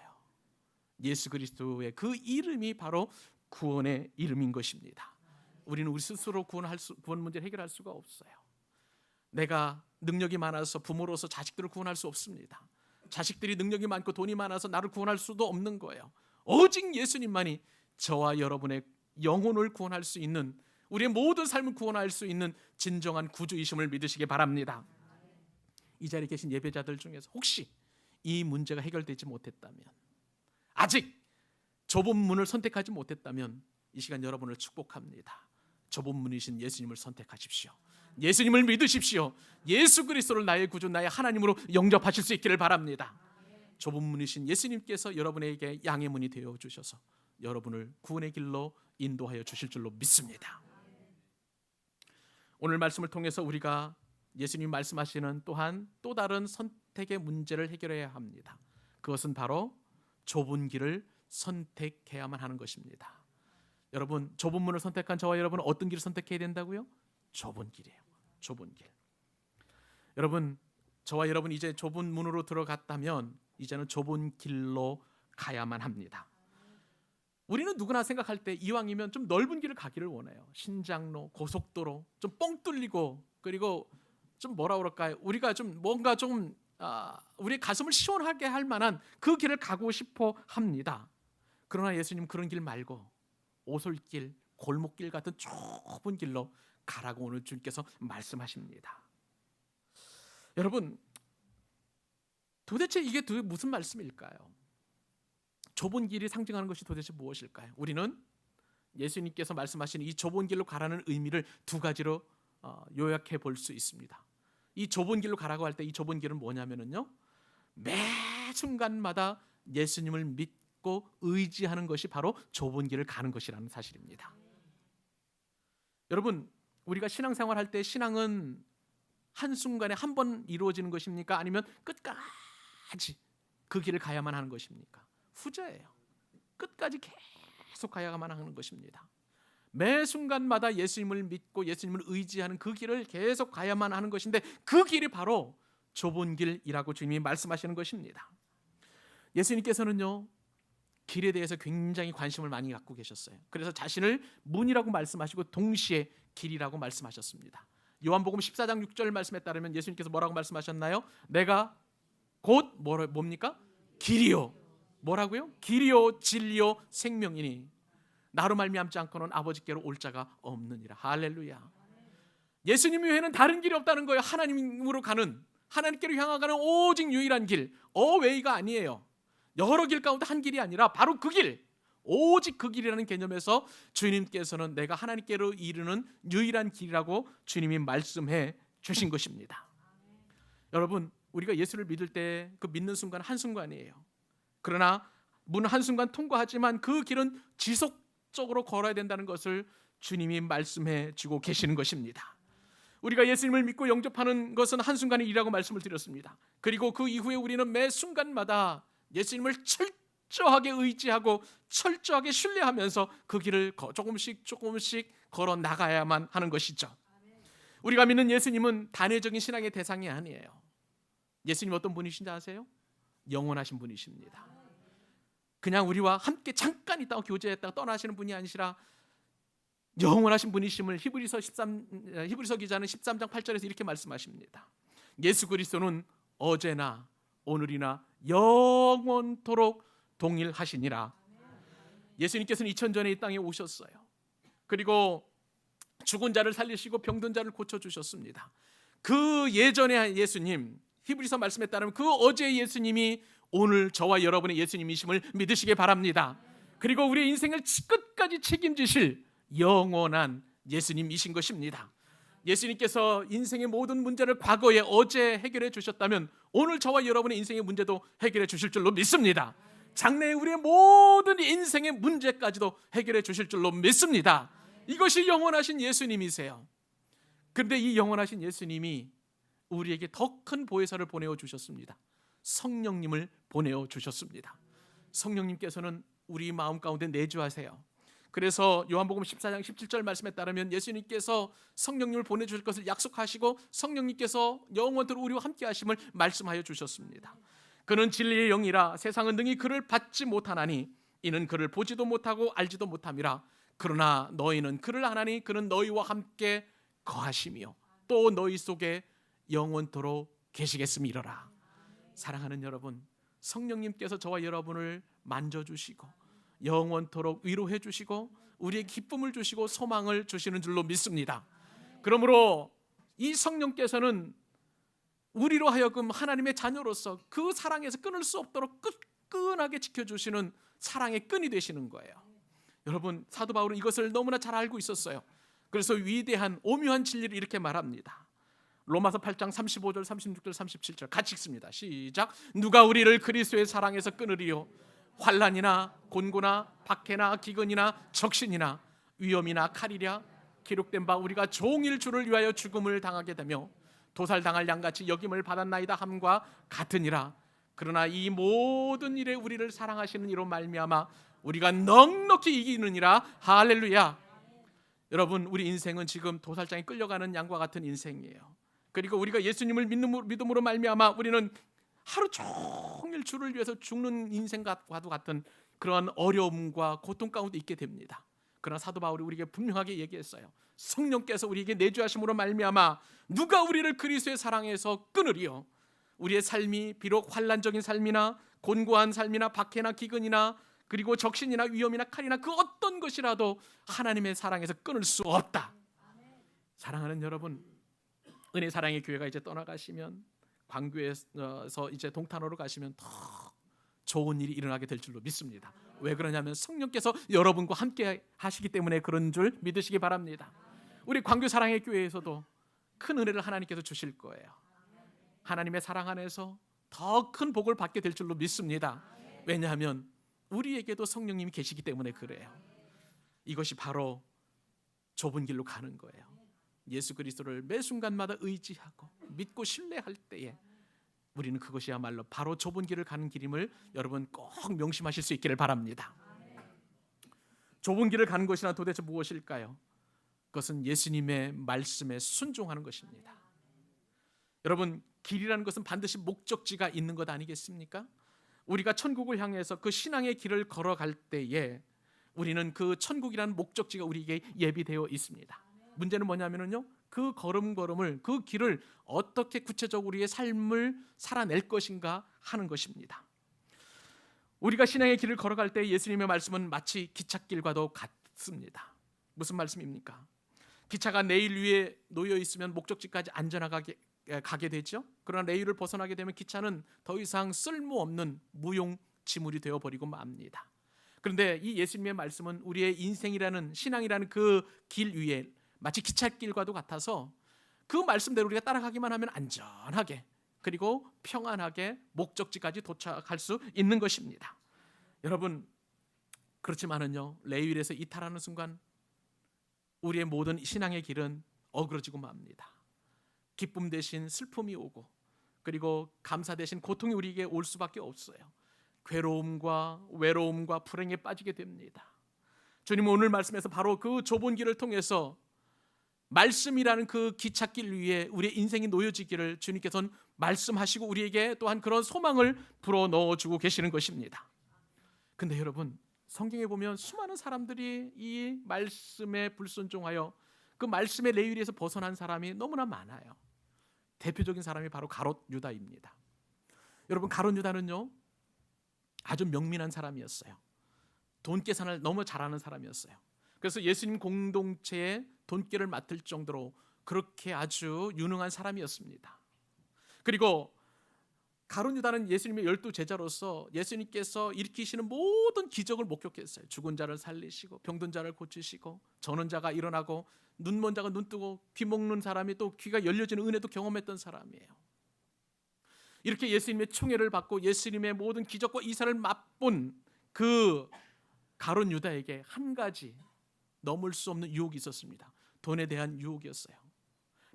예수 그리스도의 그 이름이 바로 구원의 이름인 것입니다. 우리는 우리 스스로 구원 문제를 해결할 수가 없어요. 내가 능력이 많아서 부모로서 자식들을 구원할 수 없습니다. 자식들이 능력이 많고 돈이 많아서 나를 구원할 수도 없는 거예요. 오직 예수님만이 저와 여러분의 영혼을 구원할 수 있는, 우리의 모든 삶을 구원할 수 있는 진정한 구주이심을 믿으시기 바랍니다. 이 자리에 계신 예배자들 중에서 혹시 이 문제가 해결되지 못했다면, 아직 좁은 문을 선택하지 못했다면 이 시간 여러분을 축복합니다. 좁은 문이신 예수님을 선택하십시오. 예수님을 믿으십시오. 예수 그리스도를 나의 구주, 나의 하나님으로 영접하실 수 있기를 바랍니다. 좁은 문이신 예수님께서 여러분에게 양의 문이 되어 주셔서 여러분을 구원의 길로 인도하여 주실 줄로 믿습니다. 오늘 말씀을 통해서 우리가 예수님 말씀하시는 또한 또 다른 선택의 문제를 해결해야 합니다. 그것은 바로 좁은 길을 선택해야만 하는 것입니다. 여러분, 좁은 문을 선택한 저와 여러분은 어떤 길을 선택해야 된다고요? 좁은 길이에요. 좁은 길. 여러분, 저와 여러분 이제 좁은 문으로 들어갔다면 이제는 좁은 길로 가야만 합니다. 우리는 누구나 생각할 때 이왕이면 좀 넓은 길을 가기를 원해요. 신장로, 고속도로, 좀 뻥 뚫리고, 그리고 좀 뭐라 그럴까요? 우리가 좀 뭔가 좀 우리의 가슴을 시원하게 할 만한 그 길을 가고 싶어 합니다. 그러나 예수님 그런 길 말고 오솔길, 골목길 같은 좁은 길로 가라고 오늘 주님께서 말씀하십니다. 여러분, 도대체 이게 무슨 말씀일까요? 좁은 길이 상징하는 것이 도대체 무엇일까요? 우리는 예수님께서 말씀하신 이 좁은 길로 가라는 의미를 두 가지로 요약해 볼 수 있습니다. 이 좁은 길로 가라고 할 때 이 좁은 길은 뭐냐면요, 매 순간마다 예수님을 믿고 의지하는 것이 바로 좁은 길을 가는 것이라는 사실입니다. 여러분, 우리가 신앙생활 할 때 신앙은 한순간에 한 번 이루어지는 것입니까? 아니면 끝까지 그 길을 가야만 하는 것입니까? 후자예요. 끝까지 계속 가야만 하는 것입니다. 매 순간마다 예수님을 믿고 예수님을 의지하는 그 길을 계속 가야만 하는 것인데, 그 길이 바로 좁은 길이라고 주님이 말씀하시는 것입니다. 예수님께서는요, 길에 대해서 굉장히 관심을 많이 갖고 계셨어요. 그래서 자신을 문이라고 말씀하시고 동시에 길이라고 말씀하셨습니다. 요한복음 14장 6절 말씀에 따르면 예수님께서 뭐라고 말씀하셨나요? 내가 곧 뭡니까? 길이요. 뭐라고요? 길이요 진리요 생명이니 나로 말미암지 않고는 아버지께로 올 자가 없느니라. 할렐루야. 예수님 외에는 다른 길이 없다는 거예요. 하나님으로 가는, 하나님께로 향하가는 오직 유일한 길, 어웨이가 아니에요. 여러 길 가운데 한 길이 아니라 바로 그 길, 오직 그 길이라는 개념에서 주님께서는 내가 하나님께로 이르는 유일한 길이라고 주님이 말씀해 주신 것입니다. 여러분, 우리가 예수를 믿을 때 그 믿는 순간 한순간이에요. 그러나 문 한순간 통과하지만 그 길은 지속적으로 걸어야 된다는 것을 주님이 말씀해 주고 계시는 것입니다. 우리가 예수님을 믿고 영접하는 것은 한순간의 일이라고 말씀을 드렸습니다. 그리고 그 이후에 우리는 매 순간마다 예수님을 철저하게 의지하고 철저하게 신뢰하면서 그 길을 조금씩 걸어 나가야만 하는 것이죠. 우리가 믿는 예수님은 단회적인 신앙의 대상이 아니에요. 예수님 어떤 분이신지 아세요? 영원하신 분이십니다. 그냥 우리와 함께 잠깐 있다가 교제했다가 떠나시는 분이 아니라 영원하신 분이심을 히브리서 기자는 13장 8절에서 이렇게 말씀하십니다. 예수 그리스도는 어제나 오늘이나 영원토록 동일하시니라. 예수님께서는 2000년 전에 이 땅에 오셨어요. 그리고 죽은 자를 살리시고 병든 자를 고쳐주셨습니다. 그 예전의 예수님, 히브리서 말씀에 따르면 그 어제의 예수님이 오늘 저와 여러분의 예수님이심을 믿으시기 바랍니다. 그리고 우리의 인생을 끝까지 책임지실 영원한 예수님이신 것입니다. 예수님께서 인생의 모든 문제를 과거에 어제 해결해 주셨다면 오늘 저와 여러분의 인생의 문제도 해결해 주실 줄로 믿습니다. 장래에 우리의 모든 인생의 문제까지도 해결해 주실 줄로 믿습니다. 이것이 영원하신 예수님이세요. 그런데 이 영원하신 예수님이 우리에게 더 큰 보혜사를 보내어 주셨습니다. 성령님을 보내어 주셨습니다. 성령님께서는 우리 마음 가운데 내주하세요. 그래서 요한복음 14장 17절 말씀에 따르면 예수님께서 성령님을 보내주실 것을 약속하시고 성령님께서 영원토록 우리와 함께 하심을 말씀하여 주셨습니다. 그는 진리의 영이라 세상은 능히 그를 받지 못하나니 이는 그를 보지도 못하고 알지도 못함이라. 그러나 너희는 그를 아나니 그는 너희와 함께 거하시며 또 너희 속에 영원토록 계시겠음이로라. 사랑하는 여러분, 성령님께서 저와 여러분을 만져주시고 영원토록 위로해 주시고 우리의 기쁨을 주시고 소망을 주시는 줄로 믿습니다. 그러므로 이 성령께서는 우리로 하여금 하나님의 자녀로서 그 사랑에서 끊을 수 없도록 끈끈하게 지켜주시는 사랑의 끈이 되시는 거예요. 여러분, 사도 바울은 이것을 너무나 잘 알고 있었어요. 그래서 위대한 오묘한 진리를 이렇게 말합니다. 로마서 8장 35절 36절 37절 같이 읽습니다. 시작. 누가 우리를 그리스도의 사랑에서 끊으리요? 환난이나 곤고나 박해나 기근이나 적신이나 위험이나 칼이랴. 기록된 바 우리가 종일 주를 위하여 죽음을 당하게 되며 도살당할 양같이 여김을 받았나이다 함과 같으니라. 그러나 이 모든 일에 우리를 사랑하시는 이로 말미암아 우리가 넉넉히 이기느니라. 할렐루야. 여러분, 우리 인생은 지금 도살장에 끌려가는 양과 같은 인생이에요. 그리고 우리가 예수님을 믿음으로 말미암아 우리는 하루 종일 주를 위해서 죽는 인생과도 같은 그런 어려움과 고통 가운데 있게 됩니다. 그러나 사도 바울이 우리에게 분명하게 얘기했어요. 성령께서 우리에게 내주하심으로 말미암아 누가 우리를 그리스도의 사랑에서 끊으리요? 우리의 삶이 비록 환난적인 삶이나 곤고한 삶이나 박해나 기근이나 그리고 적신이나 위험이나 칼이나 그 어떤 것이라도 하나님의 사랑에서 끊을 수 없다. 사랑하는 여러분, 은혜 사랑의 교회가 이제 떠나가시면 광교에서 이제 동탄으로 가시면 더 좋은 일이 일어나게 될 줄로 믿습니다. 왜 그러냐면 성령께서 여러분과 함께 하시기 때문에 그런 줄 믿으시기 바랍니다. 우리 광교 사랑의 교회에서도 큰 은혜를 하나님께서 주실 거예요. 하나님의 사랑 안에서 더 큰 복을 받게 될 줄로 믿습니다. 왜냐하면 우리에게도 성령님이 계시기 때문에 그래요. 이것이 바로 좁은 길로 가는 거예요. 예수 그리스도를 매 순간마다 의지하고 믿고 신뢰할 때에 우리는 그것이야말로 바로 좁은 길을 가는 길임을 여러분 꼭 명심하실 수 있기를 바랍니다. 좁은 길을 가는 것이란 도대체 무엇일까요? 그것은 예수님의 말씀에 순종하는 것입니다. 여러분, 길이라는 것은 반드시 목적지가 있는 것 아니겠습니까? 우리가 천국을 향해서 그 신앙의 길을 걸어갈 때에 우리는 그 천국이라는 목적지가 우리에게 예비되어 있습니다. 문제는 뭐냐면요, 그 걸음걸음을, 그 길을 어떻게 구체적으로 우리의 삶을 살아낼 것인가 하는 것입니다. 우리가 신앙의 길을 걸어갈 때 예수님의 말씀은 마치 기찻길과도 같습니다. 무슨 말씀입니까? 기차가 레일 위에 놓여 있으면 목적지까지 안전하게 가게 되죠. 그러나 레일을 벗어나게 되면 기차는 더 이상 쓸모없는 무용지물이 되어버리고 맙니다. 그런데 이 예수님의 말씀은 우리의 인생이라는, 신앙이라는 그 길 위에 마치 기찻길과도 같아서 그 말씀대로 우리가 따라가기만 하면 안전하게 그리고 평안하게 목적지까지 도착할 수 있는 것입니다. 여러분, 그렇지만은요, 레일에서 이탈하는 순간 우리의 모든 신앙의 길은 어그러지고 맙니다. 기쁨 대신 슬픔이 오고 그리고 감사 대신 고통이 우리에게 올 수밖에 없어요. 괴로움과 외로움과 불행에 빠지게 됩니다. 주님은 오늘 말씀에서 바로 그 좁은 길을 통해서 말씀이라는 그 기찻길 위에 우리의 인생이 놓여지기를 주님께서는 말씀하시고 우리에게 또한 그런 소망을 불어넣어주고 계시는 것입니다. 근데 여러분, 성경에 보면 수많은 사람들이 이 말씀에 불순종하여 그 말씀의 레일에서 벗어난 사람이 너무나 많아요. 대표적인 사람이 바로 가롯 유다입니다. 여러분, 가롯 유다는요 아주 명민한 사람이었어요. 돈 계산을 너무 잘하는 사람이었어요. 그래서 예수님 공동체의 돈계를 맡을 정도로 그렇게 아주 유능한 사람이었습니다. 그리고 가룟 유다는 예수님의 12 제자로서 예수님께서 일으키시는 모든 기적을 목격했어요. 죽은 자를 살리시고 병든 자를 고치시고 저는 자가 일어나고 눈먼 자가 눈 뜨고 귀 먹는 사람이 또 귀가 열려지는 은혜도 경험했던 사람이에요. 이렇게 예수님의 총애를 받고 예수님의 모든 기적과 이사를 맛본 그 가룟 유다에게 한 가지 넘을 수 없는 유혹이 있었습니다. 돈에 대한 유혹이었어요.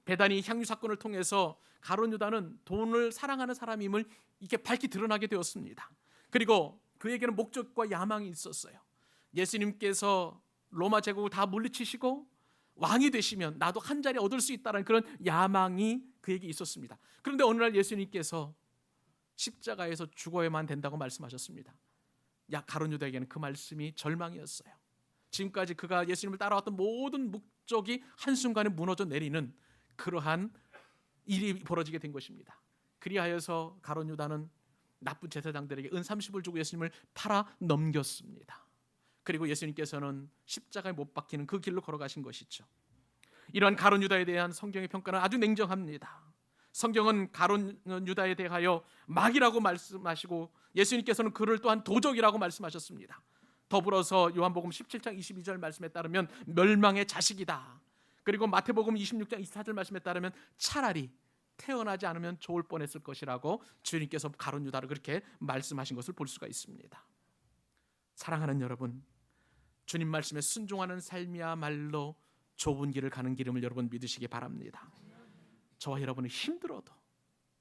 베다니 향유 사건을 통해서 가룟 유다는 돈을 사랑하는 사람임을 이렇게 밝히 드러나게 되었습니다. 그리고 그에게는 목적과 야망이 있었어요. 예수님께서 로마 제국을 다 물리치시고 왕이 되시면 나도 한 자리 얻을 수 있다는 그런 야망이 그에게 있었습니다. 그런데 어느 날 예수님께서 십자가에서 죽어야만 된다고 말씀하셨습니다. 가룟 유다에게는 그 말씀이 절망이었어요. 지금까지 그가 예수님을 따라왔던 모든 목적이 한순간에 무너져 내리는 그러한 일이 벌어지게 된 것입니다. 그리하여서 가룟 유다는 나쁜 제사장들에게 은 30을 주고 예수님을 팔아 넘겼습니다. 그리고 예수님께서는 십자가에 못 박히는 그 길로 걸어가신 것이죠. 이러한 가룟 유다에 대한 성경의 평가는 아주 냉정합니다. 성경은 가룟 유다에 대하여 마귀라고 말씀하시고 예수님께서는 그를 또한 도적이라고 말씀하셨습니다. 더불어서 요한복음 17장 22절 말씀에 따르면 멸망의 자식이다. 그리고 마태복음 26장 24절 말씀에 따르면 차라리 태어나지 않으면 좋을 뻔했을 것이라고 주님께서 가룟 유다를 그렇게 말씀하신 것을 볼 수가 있습니다. 사랑하는 여러분, 주님 말씀에 순종하는 삶이야말로 좁은 길을 가는 길임을 여러분 믿으시기 바랍니다. 저와 여러분은 힘들어도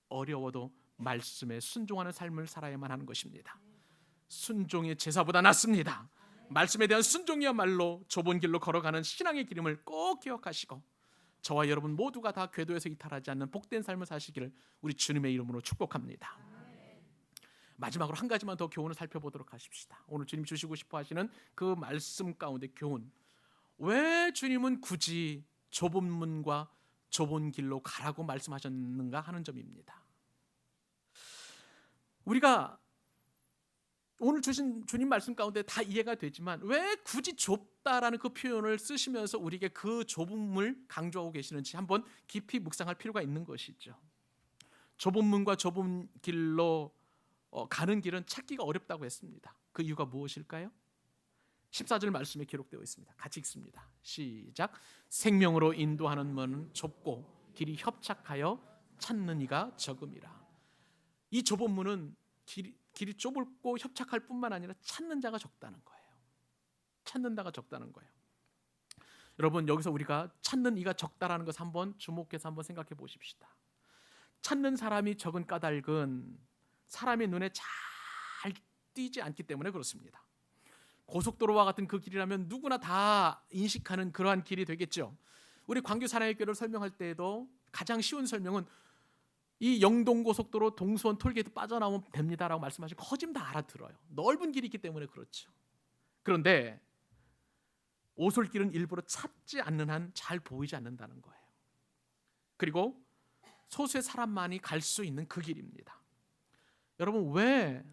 어려워도 말씀에 순종하는 삶을 살아야만 하는 것입니다. 순종이 제사보다 낫습니다. 말씀에 대한 순종이야말로 좁은 길로 걸어가는 신앙의 길임을 꼭 기억하시고 저와 여러분 모두가 다 궤도에서 이탈하지 않는 복된 삶을 사시기를 우리 주님의 이름으로 축복합니다. 마지막으로 한 가지만 더 교훈을 살펴보도록 하십시다. 오늘 주님 주시고 싶어 하시는 그 말씀 가운데 교훈, 왜 주님은 굳이 좁은 문과 좁은 길로 가라고 말씀하셨는가 하는 점입니다. 우리가 오늘 주신 주님 말씀 가운데 다 이해가 되지만 왜 굳이 좁다라는 그 표현을 쓰시면서 우리에게 그 좁음을 강조하고 계시는지 한번 깊이 묵상할 필요가 있는 것이죠. 좁은 문과 좁은 길로 가는 길은 찾기가 어렵다고 했습니다. 그 이유가 무엇일까요? 14절 말씀에 기록되어 있습니다. 같이 읽습니다. 시작. 생명으로 인도하는 문은 좁고 길이 협착하여 찾는 이가 적음이라. 이 좁은 문은 길이 좁고 협착할 뿐만 아니라 찾는 자가 적다는 거예요. 찾는 자가 적다는 거예요. 여러분, 여기서 우리가 찾는 이가 적다라는 것을 한번 주목해서 한번 생각해 보십시다. 찾는 사람이 적은 까닭은 사람의 눈에 잘 띄지 않기 때문에 그렇습니다. 고속도로와 같은 그 길이라면 누구나 다 인식하는 그러한 길이 되겠죠. 우리 광교 사랑의교회를 설명할 때에도 가장 쉬운 설명은 이 영동고속도로 동수원 톨게이트 빠져나오면 됩니다라고 말씀하시고 거짓 다 알아들어요. 넓은 길이 있기 때문에 그렇죠. 그런데 오솔길은 일부러 찾지 않는 한 잘 보이지 않는다는 거예요. 그리고 소수의 사람만이 갈 수 있는 그 길입니다. 여러분, 왜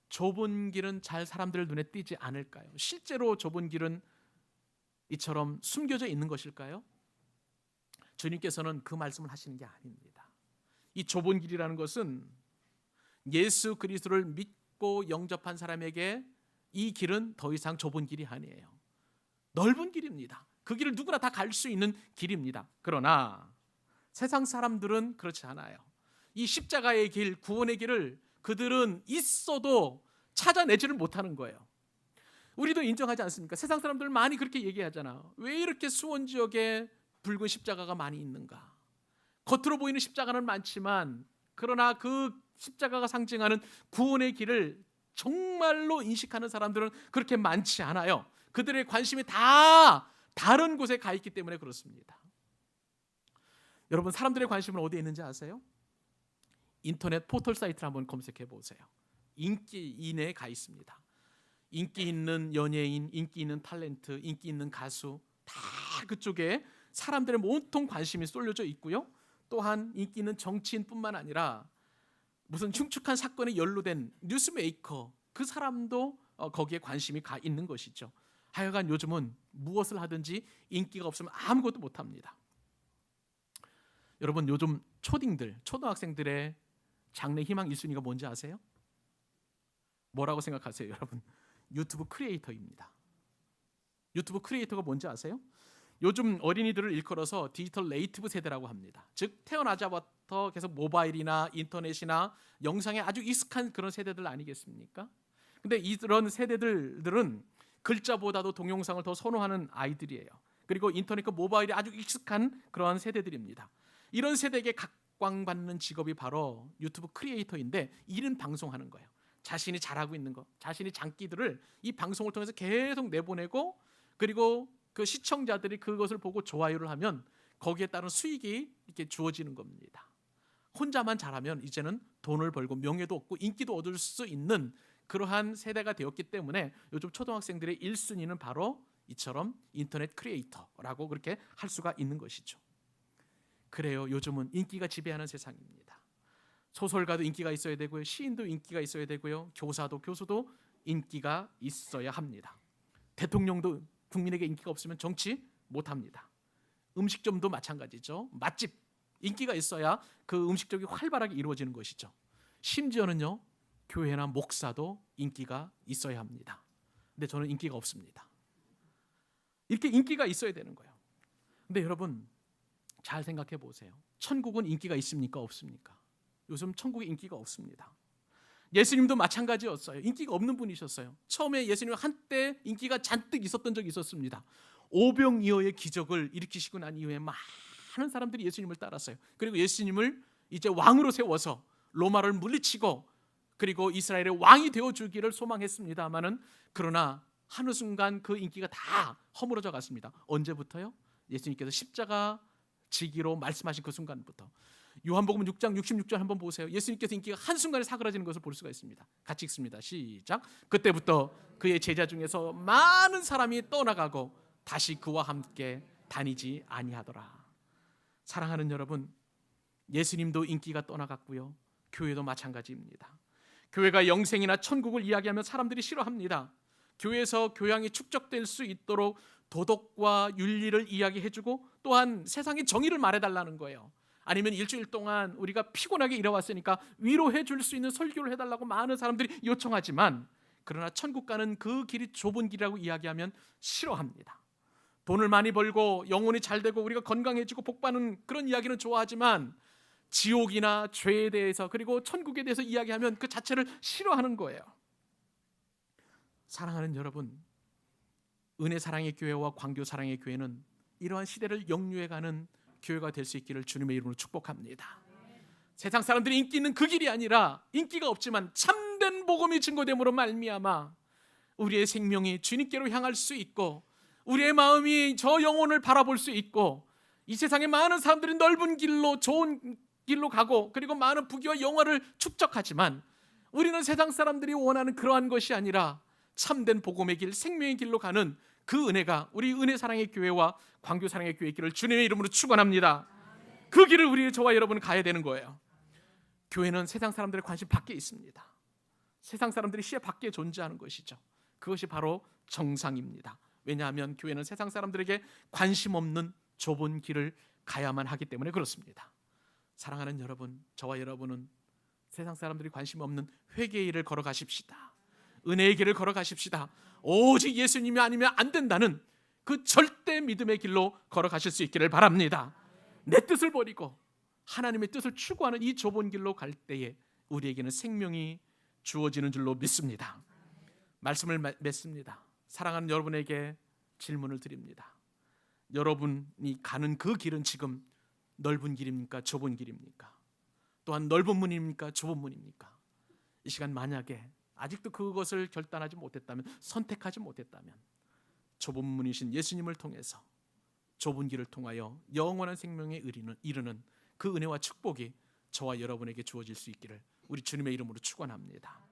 좁은 길은 잘 사람들 눈에 띄지 않을까요? 실제로 좁은 길은 이처럼 숨겨져 있는 것일까요? 주님께서는 그 말씀을 하시는 게 아닙니다. 이 좁은 길이라는 것은 예수 그리스도를 믿고 영접한 사람에게 이 길은 더 이상 좁은 길이 아니에요. 넓은 길입니다. 그 길을 누구나 다 갈 수 있는 길입니다. 그러나 세상 사람들은 그렇지 않아요. 이 십자가의 길, 구원의 길을 그들은 있어도 찾아내지를 못하는 거예요. 우리도 인정하지 않습니까? 세상 사람들 많이 그렇게 얘기하잖아. 왜 이렇게 수원 지역에 붉은 십자가가 많이 있는가? 겉으로 보이는 십자가는 많지만 그러나 그 십자가가 상징하는 구원의 길을 정말로 인식하는 사람들은 그렇게 많지 않아요. 그들의 관심이 다 다른 곳에 가 있기 때문에 그렇습니다. 여러분, 사람들의 관심은 어디에 있는지 아세요? 인터넷 포털 사이트를 한번 검색해 보세요. 인기인에 가 있습니다. 인기 있는 연예인, 인기 있는 탤런트, 인기 있는 가수 다 그쪽에 사람들의 온통 관심이 쏠려져 있고요. 또한 인기 있는 정치인뿐만 아니라 무슨 흉측한 사건에 연루된 뉴스메이커, 그 사람도 거기에 관심이 가 있는 것이죠. 하여간 요즘은 무엇을 하든지 인기가 없으면 아무것도 못합니다. 여러분, 요즘 초등학생들의 장래 희망 1순위가 뭔지 아세요? 뭐라고 생각하세요, 여러분? 유튜브 크리에이터입니다. 유튜브 크리에이터가 뭔지 아세요? 요즘 어린이들을 일컬어서 디지털 네이티브 세대라고 합니다. 즉 태어나자부터 계속 모바일이나 인터넷이나 영상에 아주 익숙한 그런 세대들 아니겠습니까? 근데 이런 세대들은 글자보다도 동영상을 더 선호하는 아이들이에요. 그리고 인터넷과 모바일이 아주 익숙한 그러한 세대들입니다. 이런 세대에게 각광받는 직업이 바로 유튜브 크리에이터인데 일은 방송하는 거예요. 자신이 잘하고 있는 거, 자신이 장기들을 이 방송을 통해서 계속 내보내고 그리고 그 시청자들이 그것을 보고 좋아요를 하면 거기에 따른 수익이 이렇게 주어지는 겁니다. 혼자만 잘하면 이제는 돈을 벌고 명예도 얻고 인기도 얻을 수 있는 그러한 세대가 되었기 때문에 요즘 초등학생들의 1순위는 바로 이처럼 인터넷 크리에이터라고 그렇게 할 수가 있는 것이죠. 그래요. 요즘은 인기가 지배하는 세상입니다. 소설가도 인기가 있어야 되고요. 시인도 인기가 있어야 되고요. 교사도 교수도 인기가 있어야 합니다. 대통령도 국민에게 인기가 없으면 정치 못합니다. 음식점도 마찬가지죠. 맛집 인기가 있어야 그 음식점이 활발하게 이루어지는 것이죠. 심지어는요, 교회나 목사도 인기가 있어야 합니다. 근데 저는 인기가 없습니다. 이렇게 인기가 있어야 되는 거예요. 근데 여러분 잘 생각해 보세요. 천국은 인기가 있습니까? 없습니까? 요즘 천국에 인기가 없습니다. 예수님도 마찬가지였어요. 인기가 없는 분이셨어요. 처음에 예수님은 한때 인기가 잔뜩 있었던 적이 있었습니다. 오병이어의 기적을 일으키시고 난 이후에 많은 사람들이 예수님을 따랐어요. 그리고 예수님을 이제 왕으로 세워서 로마를 물리치고 그리고 이스라엘의 왕이 되어주기를 소망했습니다마는 그러나 한순간 그 인기가 다 허물어져 갔습니다. 언제부터요? 예수님께서 십자가 지기로 말씀하신 그 순간부터. 요한복음 6장 66절 한번 보세요. 예수님께서 인기가 한순간에 사그라지는 것을 볼 수가 있습니다. 같이 읽습니다. 시작. 그때부터 그의 제자 중에서 많은 사람이 떠나가고 다시 그와 함께 다니지 아니하더라. 사랑하는 여러분, 예수님도 인기가 떠나갔고요. 교회도 마찬가지입니다. 교회가 영생이나 천국을 이야기하면 사람들이 싫어합니다. 교회에서 교양이 축적될 수 있도록 도덕과 윤리를 이야기해주고 또한 세상의 정의를 말해달라는 거예요. 아니면 일주일 동안 우리가 피곤하게 일해왔으니까 위로해 줄 수 있는 설교를 해달라고 많은 사람들이 요청하지만 그러나 천국 가는 그 길이 좁은 길이라고 이야기하면 싫어합니다. 돈을 많이 벌고 영혼이 잘 되고 우리가 건강해지고 복받는 그런 이야기는 좋아하지만 지옥이나 죄에 대해서 그리고 천국에 대해서 이야기하면 그 자체를 싫어하는 거예요. 사랑하는 여러분, 은혜 사랑의 교회와 광교 사랑의 교회는 이러한 시대를 역류해가는 교회가 될 수 있기를 주님의 이름으로 축복합니다. 세상 사람들이 인기 있는 그 길이 아니라 인기가 없지만 참된 복음이 증거됨으로 말미암아 우리의 생명이 주님께로 향할 수 있고 우리의 마음이 저 영혼을 바라볼 수 있고 이 세상에 많은 사람들이 넓은 길로 좋은 길로 가고 그리고 많은 부귀와 영화를 축적하지만 우리는 세상 사람들이 원하는 그러한 것이 아니라 참된 복음의 길, 생명의 길로 가는 그 은혜가 우리 은혜 사랑의 교회와 광교 사랑의 교회의 길을 주님의 이름으로 축원합니다. 그 길을 우리 저와 여러분은 가야 되는 거예요. 교회는 세상 사람들의 관심 밖에 있습니다. 세상 사람들이 시야 밖에 존재하는 것이죠. 그것이 바로 정상입니다. 왜냐하면 교회는 세상 사람들에게 관심 없는 좁은 길을 가야만 하기 때문에 그렇습니다. 사랑하는 여러분, 저와 여러분은 세상 사람들이 관심 없는 회개의 길을 걸어가십시다. 은혜의 길을 걸어가십시다. 오직 예수님이 아니면 안 된다는 그 절대 믿음의 길로 걸어가실 수 있기를 바랍니다. 내 뜻을 버리고 하나님의 뜻을 추구하는 이 좁은 길로 갈 때에 우리에게는 생명이 주어지는 줄로 믿습니다. 말씀을 맺습니다. 사랑하는 여러분에게 질문을 드립니다. 여러분이 가는 그 길은 지금 넓은 길입니까? 좁은 길입니까? 또한 넓은 문입니까? 좁은 문입니까? 이 시간 만약에 아직도 그것을 결단하지 못했다면, 선택하지 못했다면 좁은 문이신 예수님을 통해서 좁은 길을 통하여 영원한 생명에 이르는 그 은혜와 축복이 저와 여러분에게 주어질 수 있기를 우리 주님의 이름으로 축원합니다.